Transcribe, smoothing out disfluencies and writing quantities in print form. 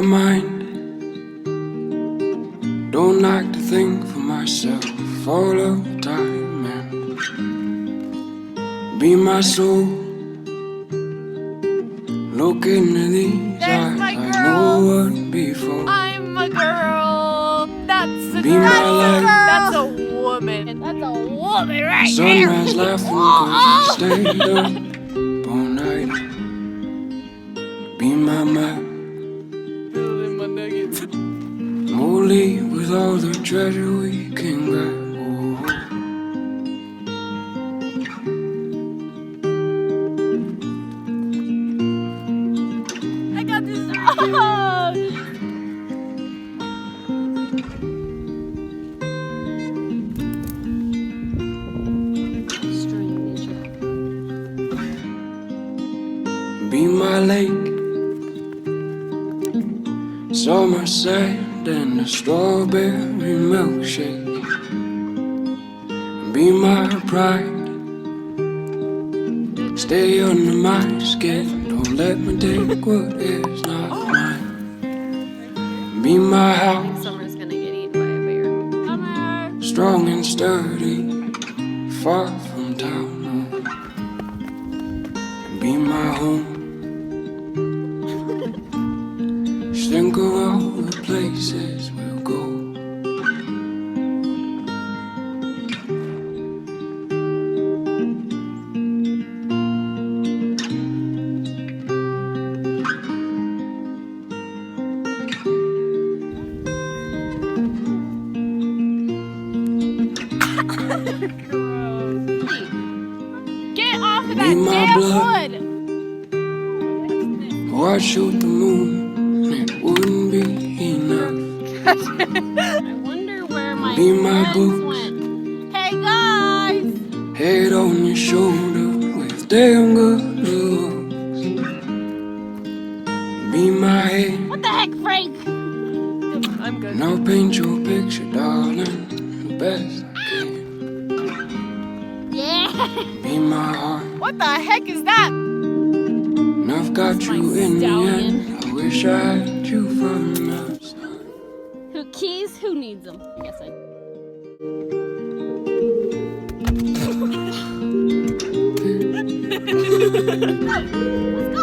mind. Don't like to think for myself all of the time, and be my soul. Look into these eyes, I know what before. I'm a girl. That's a Be girl. my light. That's a woman. That's a woman right Sunrise there. laughing 'cause you stayed up all night. Be my map, Building my nuggets. moldy with all the treasure we can grab. Oh. I got this. Oh. Be my lake, summer sand and a strawberry milkshake. Be my pride, stay under my skin. Don't let me take what is not mine. Be my house, Summer's gonna get eaten by a bear. Summer. strong and sturdy, far from town. Be my home. Think of all the places we'll go. Get off of Be that my damn blood. wood! Oh, I'd shoot the moon, it wouldn't be enough. I wonder where my Be my friends boots. went. Hey guys! Head on your shoulder with damn good looks. Be my head, What the heck, Frank? I'm good. and I'll paint your picture, darling, the best I can. Yeah! Be my heart, What the heck is that? and I've got That's you my in the stallion. end. I wish I had you from the start. Who keys? Who needs them? I guess I. Let's go!